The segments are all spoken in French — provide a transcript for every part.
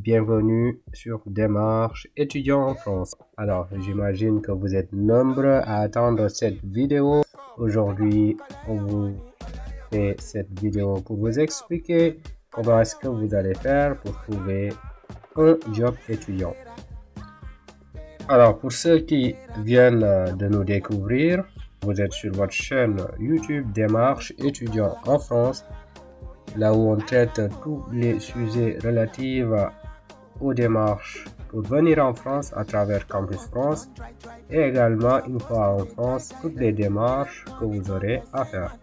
bienvenue sur Démarche étudiant en France. Alors, j'imagine que vous êtes nombreux à attendre cette vidéo. Aujourd'hui, on vous fait cette vidéo pour vous expliquer comment est-ce que vous allez faire pour trouver un job étudiant. Alors, pour ceux qui viennent de nous découvrir, vous êtes sur votre chaîne YouTube Démarche étudiant en France, là où on traite tous les sujets relatifs aux démarches pour venir en France à travers Campus France et également, une fois en France, toutes les démarches que vous aurez à faire.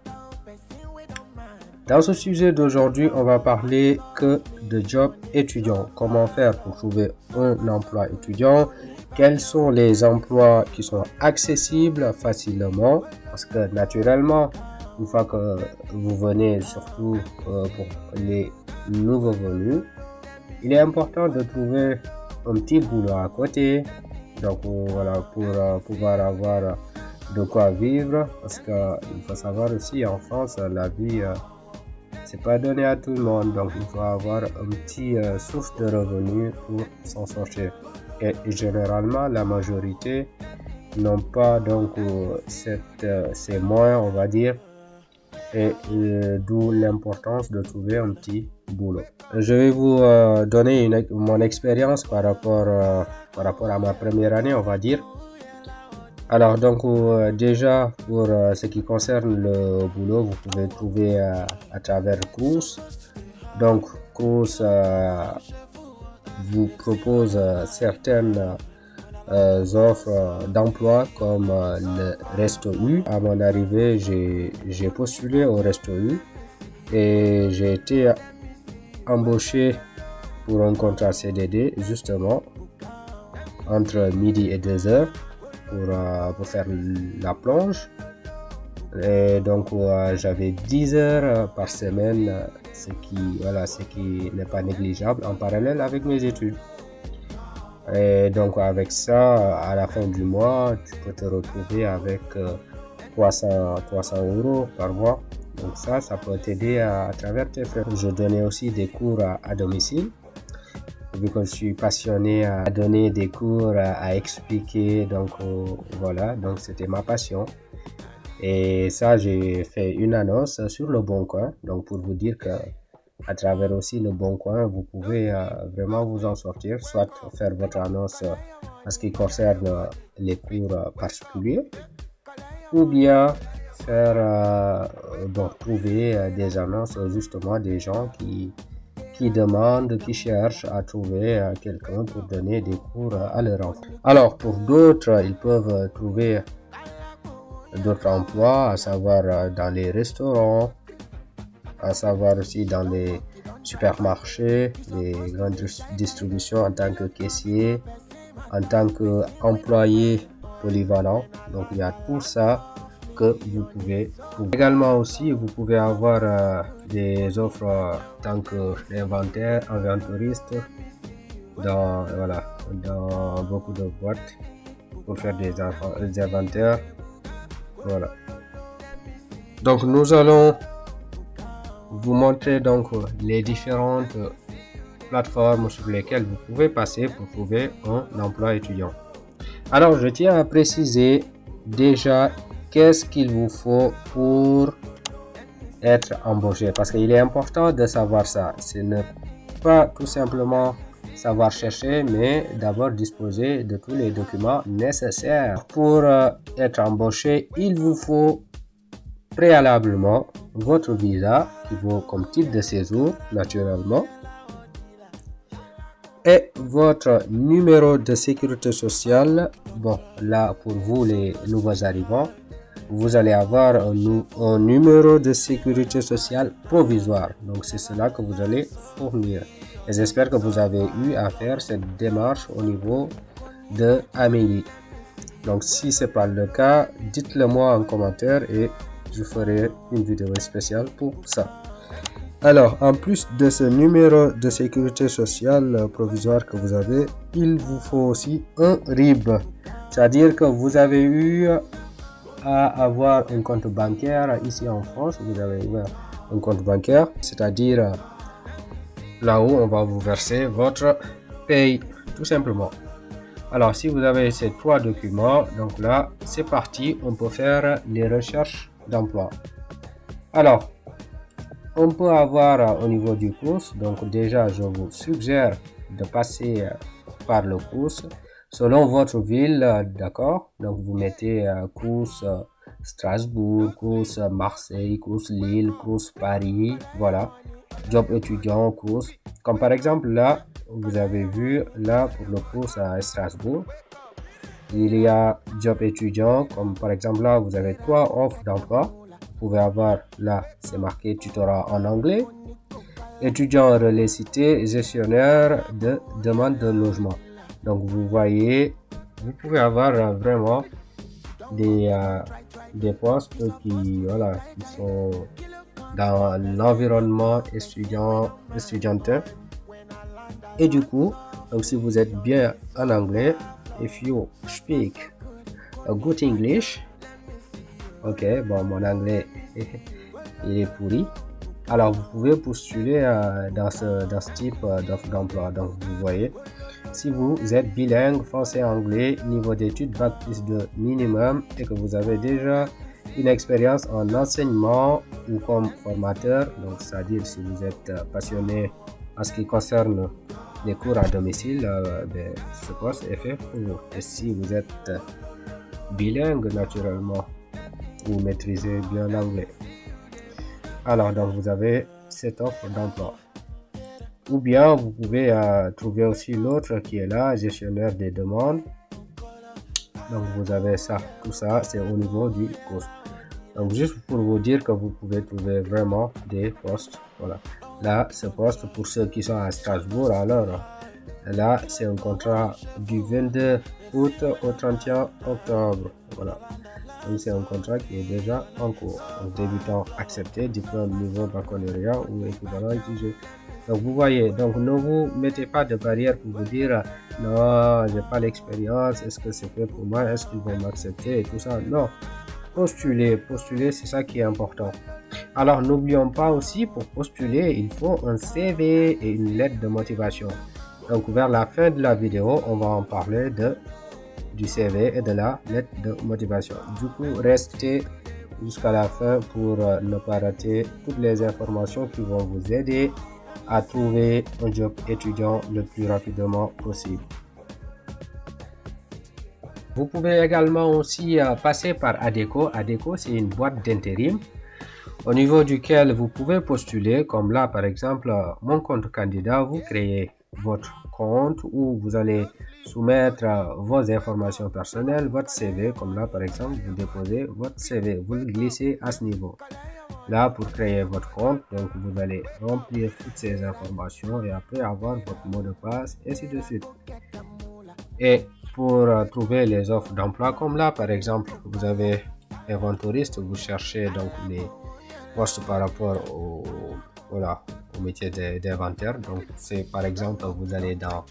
Dans ce sujet d'aujourd'hui, on va parler que de job étudiant. Comment faire pour trouver un emploi étudiant? Quels sont les emplois qui sont accessibles facilement? Parce que naturellement, une fois que vous venez, surtout pour les nouveaux venus, il est important de trouver un petit boulot à côté. Donc voilà, pour pouvoir avoir de quoi vivre. Parce qu'il faut savoir aussi, en France, la vie, c'est pas donné à tout le monde. Donc il faut avoir un petit source de revenus pour s'en sortir. Et généralement, la majorité n'ont pas donc ces moyens, on va dire. Et d'où l'importance de trouver un petit boulot. Je vais vous donner mon expérience par rapport à ma première année, on va dire. Alors donc déjà pour ce qui concerne le boulot, vous pouvez trouver à travers Crous. Donc Crous vous propose certaines offres d'emploi comme le Resto U. À mon arrivée, j'ai postulé au Resto U et j'ai été embauché pour un contrat CDD justement entre midi et 2h pour faire la plonge. Et donc j'avais 10 heures par semaine, ce qui n'est pas négligeable en parallèle avec mes études. Et donc avec ça, à la fin du mois, tu peux te retrouver avec 300 € par mois. Donc ça peut t'aider à travers tes frais. Je donnais aussi des cours à domicile. Vu que je suis passionné à donner des cours, à expliquer, donc voilà, donc c'était ma passion. Et ça, j'ai fait une annonce sur Le Bon Coin, donc pour vous dire que à travers aussi Le Bon Coin, vous pouvez vraiment vous en sortir, soit faire votre annonce en ce qui concerne les cours particuliers, ou bien faire trouver des annonces justement des gens qui demandent, qui cherchent à trouver quelqu'un pour donner des cours à leur enfant. Alors pour d'autres, ils peuvent trouver d'autres emplois, à savoir dans les restaurants, à savoir aussi dans les supermarchés, les grandes distributions en tant que caissier, en tant qu'employé polyvalent. Donc il y a tout ça que vous pouvez trouver. Également aussi, vous pouvez avoir des offres en tant qu'inventoriste dans beaucoup de boîtes pour faire des inventaires. Voilà. Donc nous allons vous montrer donc les différentes plateformes sur lesquelles vous pouvez passer pour trouver un emploi étudiant. Alors je tiens à préciser déjà qu'est-ce qu'il vous faut pour être embauché, parce qu'il est important de savoir ça. Ce n'est pas tout simplement savoir chercher, mais d'abord disposer de tous les documents nécessaires. Pour être embauché, il vous faut préalablement votre visa qui vaut comme titre de séjour naturellement, et votre numéro de sécurité sociale. Bon, là pour vous les nouveaux arrivants, vous allez avoir un numéro de sécurité sociale provisoire. Donc c'est cela que vous allez fournir. Et j'espère que vous avez eu à faire cette démarche au niveau de Amélie. Donc si ce n'est pas le cas, dites-le moi en commentaire et je ferai une vidéo spéciale pour ça. Alors, en plus de ce numéro de sécurité sociale provisoire que vous avez, il vous faut aussi un RIB. C'est-à-dire que vous avez eu à avoir un compte bancaire ici en France. Vous avez ouvert un compte bancaire, c'est-à-dire là où on va vous verser votre paye, tout simplement. Alors, si vous avez ces 3 documents, donc là, c'est parti, on peut faire les recherches d'emploi. Alors, on peut avoir au niveau du course, donc déjà, je vous suggère de passer par le course selon votre ville, d'accord? Donc, vous mettez course Strasbourg, course Marseille, course Lille, course Paris, voilà. Job étudiant, course. Comme par exemple, là, vous avez vu, là, pour le course à Strasbourg, il y a job étudiant, comme par exemple là, vous avez 3 offres d'emploi. Vous pouvez avoir, là, c'est marqué tutorat en anglais. Étudiant relais cité, gestionnaire de demande de logement. Donc, vous voyez, vous pouvez avoir vraiment des postes voilà, qui sont dans l'environnement estudiantin. Et du coup, donc si vous êtes bien en anglais, if you speak a good English, ok, bon, mon anglais il est pourri. Alors, vous pouvez postuler dans ce type d'offre d'emploi. Donc, vous voyez, si vous êtes bilingue, français-anglais, niveau d'études Bac plus 2 minimum et que vous avez déjà une expérience en enseignement ou comme formateur, donc c'est-à-dire si vous êtes passionné en ce qui concerne les cours à domicile, ce poste est fait pour vous. Et si vous êtes bilingue naturellement, vous maîtrisez bien l'anglais. Alors, donc, vous avez cette offre d'emploi. Ou bien, vous pouvez trouver aussi l'autre qui est là, gestionnaire des demandes. Donc, vous avez ça. Tout ça, c'est au niveau du poste. Donc, juste pour vous dire que vous pouvez trouver vraiment des postes. Voilà. Là, ce poste, pour ceux qui sont à Strasbourg, alors, là, c'est un contrat du 22 août au 31 octobre. Voilà. Donc, c'est un contrat qui est déjà en cours. Donc, débutant accepté, diplôme niveau baccalauréat ou équivalent exigé. Donc, vous voyez, donc ne vous mettez pas de barrière pour vous dire non, j'ai pas l'expérience, est-ce que c'est fait pour moi, est-ce qu'ils vont m'accepter et tout ça. Non, postuler, c'est ça qui est important. Alors, n'oublions pas aussi, pour postuler, il faut un CV et une lettre de motivation. Donc, vers la fin de la vidéo, on va en parler du CV et de la lettre de motivation. Du coup, restez jusqu'à la fin pour ne pas rater toutes les informations qui vont vous aider à trouver un job étudiant le plus rapidement possible. Vous pouvez également aussi passer par ADECO. ADECO, c'est une boîte d'intérim au niveau duquel vous pouvez postuler, comme là par exemple mon compte candidat. Vous créez votre compte où vous allez soumettre vos informations personnelles, votre CV, comme là par exemple vous déposez votre CV, vous le glissez à ce niveau là pour créer votre compte. Donc vous allez remplir toutes ces informations et après avoir votre mot de passe, et ainsi de suite. Et pour trouver les offres d'emploi, comme là par exemple vous avez inventoriste, vous cherchez donc les postes par rapport au métier d'inventaire. Donc c'est par exemple vous allez dans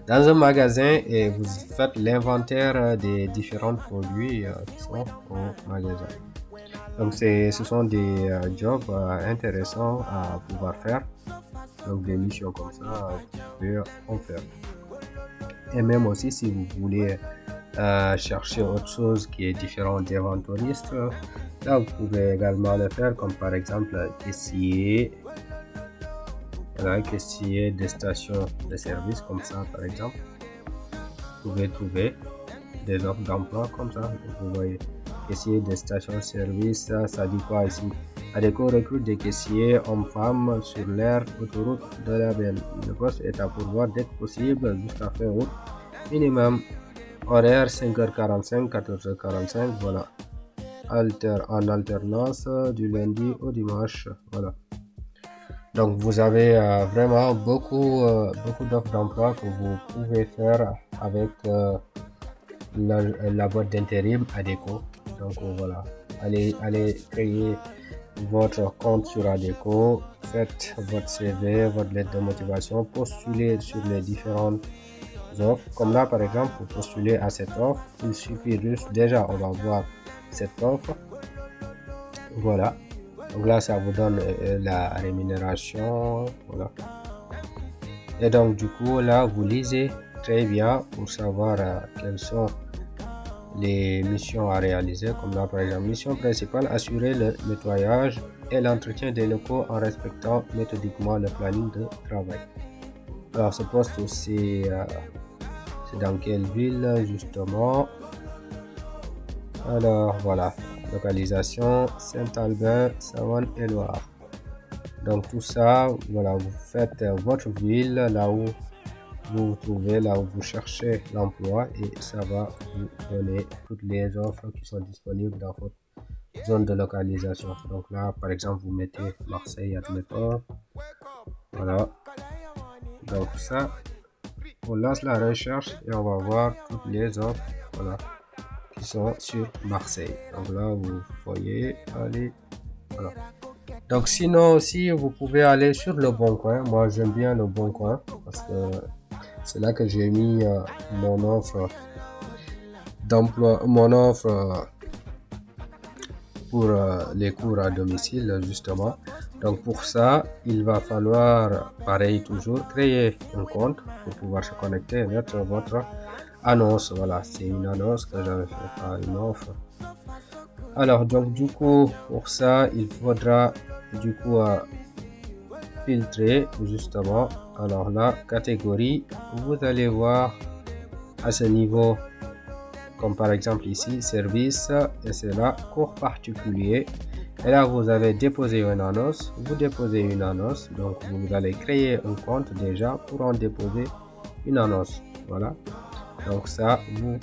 un magasin et vous faites l'inventaire des différents produits qui sont au magasin. Donc ce sont des jobs intéressants à pouvoir faire. Donc des missions comme ça, vous pouvez en faire. Et même aussi si vous voulez chercher autre chose qui est différent d'inventoriste, là vous pouvez également le faire, comme par exemple caissier, caissier des stations de service, comme ça par exemple. Vous pouvez trouver des offres d'emploi comme ça. Vous voyez, caissier des stations de service, ça dit quoi ici? ADECO recrute des caissiers hommes-femmes sur l'aire autoroute de la Benne. Le poste est à pourvoir dès que possible jusqu'à fin août. Minimum horaire 5h45, 14h45, voilà. En alternance du lundi au dimanche, voilà. Donc vous avez vraiment beaucoup d'offres d'emploi que vous pouvez faire avec la boîte d'intérim ADECO. Donc voilà, allez créer votre compte sur ADECO, faites votre CV, votre lettre de motivation, postulez sur les différentes offres. Comme là par exemple, pour postuler à cette offre, il suffit juste, déjà on va voir cette offre, voilà. Donc là ça vous donne la rémunération, voilà. Et donc du coup là vous lisez très bien pour savoir quelles sont les missions à réaliser, comme là par exemple mission principale, assurer le nettoyage et l'entretien des locaux en respectant méthodiquement le planning de travail. Alors ce poste aussi c'est dans quelle ville justement? Alors voilà, localisation Saint-Albin, Saône-et-Loire. Donc tout ça, voilà, vous faites votre ville, là où vous vous trouvez, là où vous cherchez l'emploi, et ça va vous donner toutes les offres qui sont disponibles dans votre zone de localisation. Donc là, par exemple, vous mettez Marseille, admettons. Voilà. Donc ça, on lance la recherche et on va voir toutes les offres, voilà, qui sont sur Marseille. Donc là, vous voyez, allez, voilà. Donc sinon aussi, vous pouvez aller sur Le Bon Coin. Moi, j'aime bien Le Bon Coin parce que c'est là que j'ai mis mon offre d'emploi, mon offre pour les cours à domicile justement. Donc pour ça, il va falloir, pareil toujours, créer un compte pour pouvoir se connecter et mettre votre annonce. Voilà, c'est une annonce que j'avais fait, pas une offre. Alors donc du coup, pour ça, il faudra du coup filtrer justement. Alors la catégorie, vous allez voir à ce niveau, comme par exemple ici, service, et c'est là, cours particulier. Et là, vous avez déposé une annonce, vous déposez une annonce, donc vous allez créer un compte déjà pour en déposer une annonce. Voilà, donc ça, vous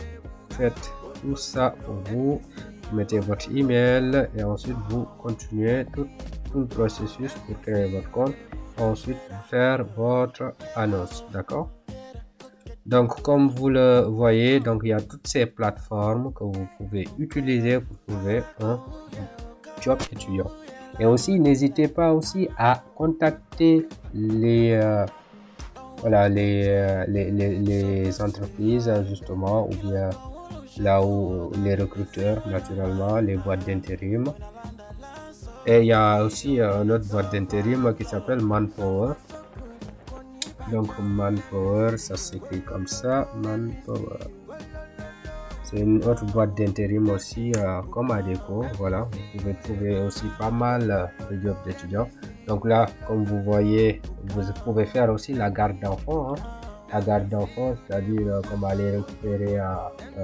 faites tout ça pour vous, mettez votre email et ensuite vous continuez tout le processus pour créer votre compte, ensuite faire votre annonce, d'accord? Donc comme vous le voyez, donc il y a toutes ces plateformes que vous pouvez utiliser pour trouver un job étudiant. Et aussi n'hésitez pas aussi à contacter les voilà les entreprises justement, ou bien là où les recruteurs, naturellement, les boîtes d'intérim. Et il y a aussi une autre boîte d'intérim qui s'appelle Manpower. Donc Manpower, ça s'écrit comme ça, Manpower. C'est une autre boîte d'intérim aussi comme ADECO. Voilà, vous pouvez trouver aussi pas mal de jobs d'étudiants. Donc là, comme vous voyez, vous pouvez faire aussi la garde d'enfants. Hein. La garde d'enfants, c'est-à-dire comme aller récupérer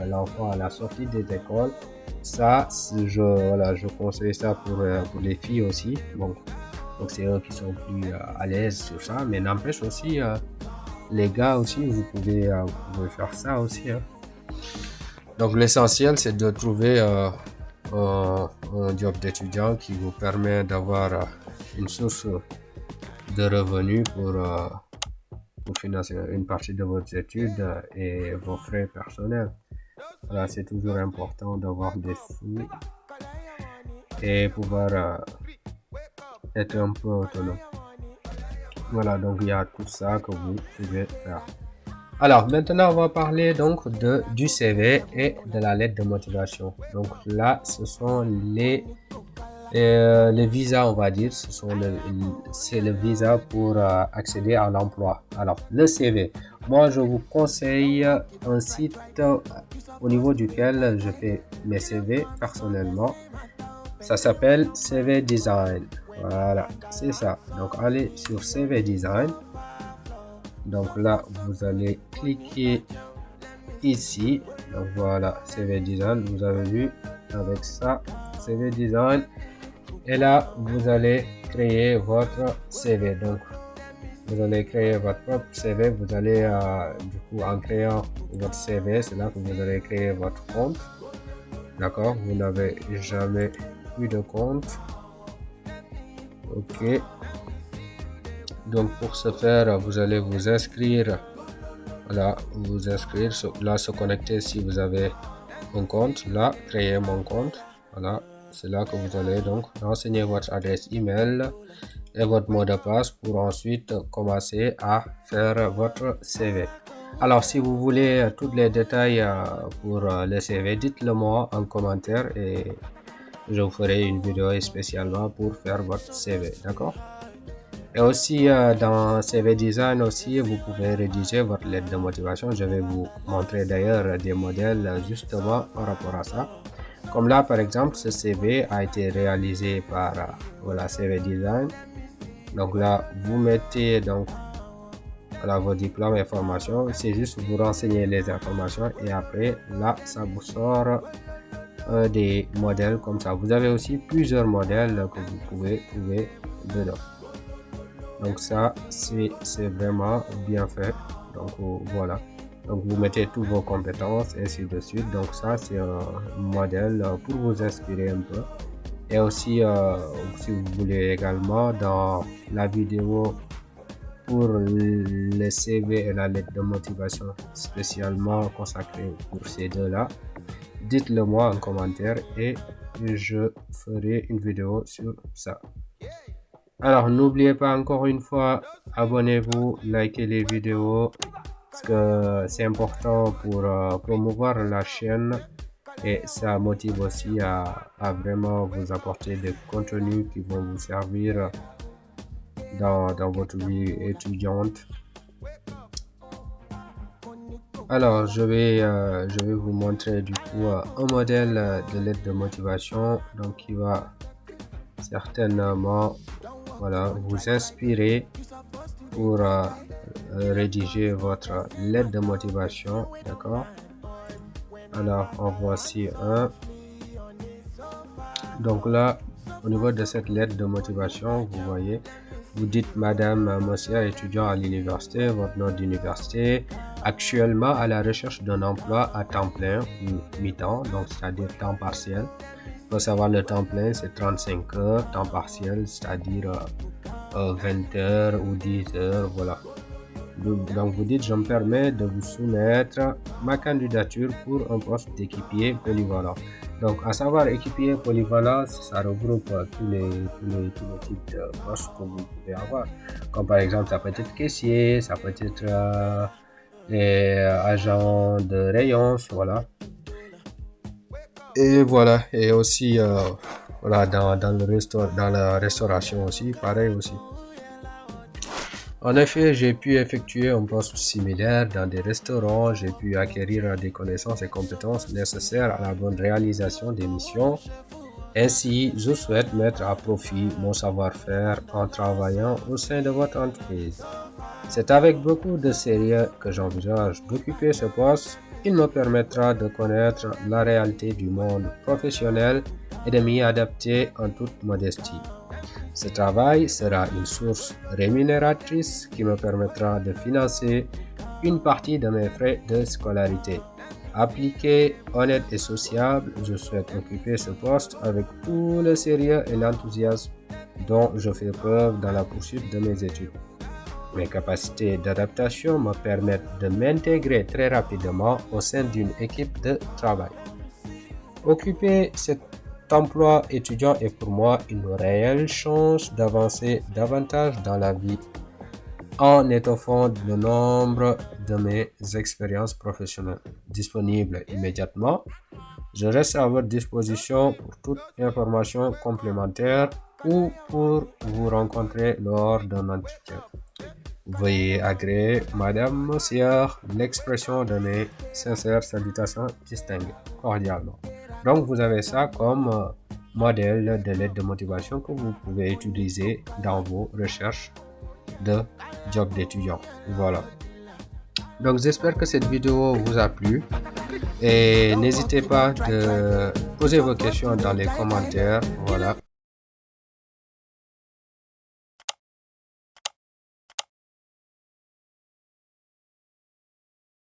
l'enfant à la sortie des écoles. Ça, je conseille ça pour les filles aussi. Bon, donc c'est eux qui sont plus à l'aise sur ça. Mais n'empêche aussi, les gars aussi, vous pouvez faire ça aussi. Hein. Donc l'essentiel, c'est de trouver un job d'étudiant qui vous permet d'avoir une source de revenus pour financer une partie de vos études et vos frais personnels. Voilà, c'est toujours important d'avoir des sous et pouvoir être un peu autonome. Voilà, donc il y a tout ça que vous pouvez faire. Alors maintenant on va parler donc du CV et de la lettre de motivation. Donc là ce sont les visas, on va dire, c'est le visa pour accéder à l'emploi. Alors le CV, moi je vous conseille un site au niveau duquel je fais mes CV personnellement. Ça s'appelle CV Design. Voilà, c'est ça. Donc allez sur CV Design. Donc là, vous allez cliquer ici. Donc voilà, CV Design. Vous avez vu avec ça, CV Design. Et là, vous allez créer votre CV. Donc, vous allez créer votre propre CV. Vous allez, du coup, en créant votre CV, c'est là que vous allez créer votre compte. D'accord? Vous n'avez jamais eu de compte. Ok. Donc pour ce faire, vous allez vous inscrire, voilà, vous inscrire, là se connecter si vous avez un compte, là créer mon compte, voilà, c'est là que vous allez donc renseigner votre adresse email et votre mot de passe pour ensuite commencer à faire votre CV. Alors si vous voulez tous les détails pour le CV, dites-le moi en commentaire et je vous ferai une vidéo spécialement pour faire votre CV, d'accord? Et aussi dans CV Design aussi, vous pouvez rédiger votre lettre de motivation. Je vais vous montrer d'ailleurs des modèles justement par rapport à ça. Comme là, par exemple, ce CV a été réalisé par voilà, CV Design. Donc là, vous mettez donc voilà, vos diplômes et formations. C'est juste vous renseigner les informations et après, là, ça vous sort des modèles comme ça. Vous avez aussi plusieurs modèles que vous pouvez trouver dedans. Donc ça, c'est vraiment bien fait. Donc voilà. Donc vous mettez toutes vos compétences, ainsi de suite. Donc ça, c'est un modèle pour vous inspirer un peu. Et aussi, si vous voulez également, dans la vidéo pour le CV et la lettre de motivation spécialement consacrée pour ces deux-là, dites-le moi en commentaire et je ferai une vidéo sur ça. Alors, n'oubliez pas encore une fois, abonnez-vous, likez les vidéos, parce que c'est important pour promouvoir la chaîne et ça motive aussi à vraiment vous apporter des contenus qui vont vous servir dans votre vie étudiante. Alors, je vais vous montrer du coup un modèle de lettre de motivation, donc qui va certainement voilà, vous inspirer pour rédiger votre lettre de motivation, d'accord. Alors, en voici un. Donc là, au niveau de cette lettre de motivation, vous voyez, vous dites madame, monsieur, étudiant à l'université, votre nom d'université, actuellement à la recherche d'un emploi à temps plein ou mi-temps, donc c'est-à-dire temps partiel. Il faut savoir le temps plein, c'est 35 heures, temps partiel, c'est-à-dire 20 heures ou 10 heures, voilà. Donc vous dites, je me permets de vous soumettre ma candidature pour un poste d'équipier polyvalent. Donc à savoir équipier polyvalent, ça regroupe tous les types de postes que vous pouvez avoir. Comme par exemple, ça peut être caissier, ça peut être agent de rayon, voilà. Et voilà, et aussi voilà, dans la restauration aussi, pareil aussi. En effet, j'ai pu effectuer un poste similaire dans des restaurants, j'ai pu acquérir des connaissances et compétences nécessaires à la bonne réalisation des missions. Ainsi, je souhaite mettre à profit mon savoir-faire en travaillant au sein de votre entreprise. C'est avec beaucoup de sérieux que j'envisage d'occuper ce poste. Il me permettra de connaître la réalité du monde professionnel et de m'y adapter en toute modestie. Ce travail sera une source rémunératrice qui me permettra de financer une partie de mes frais de scolarité. Appliqué, honnête et sociable, je souhaite occuper ce poste avec tout le sérieux et l'enthousiasme dont je fais preuve dans la poursuite de mes études. Mes capacités d'adaptation me permettent de m'intégrer très rapidement au sein d'une équipe de travail. Occuper cet emploi étudiant est pour moi une réelle chance d'avancer davantage dans la vie en étoffant le nombre de mes expériences professionnelles disponibles immédiatement. Je reste à votre disposition pour toute information complémentaire ou pour vous rencontrer lors d'un entretien. Veuillez agréer, Madame, Monsieur, l'expression de mes sincères salutations distinguées, cordialement. Donc, vous avez ça comme modèle de lettre de motivation que vous pouvez utiliser dans vos recherches de job d'étudiant. Voilà. Donc, j'espère que cette vidéo vous a plu et n'hésitez pas de poser vos questions dans les commentaires. Voilà.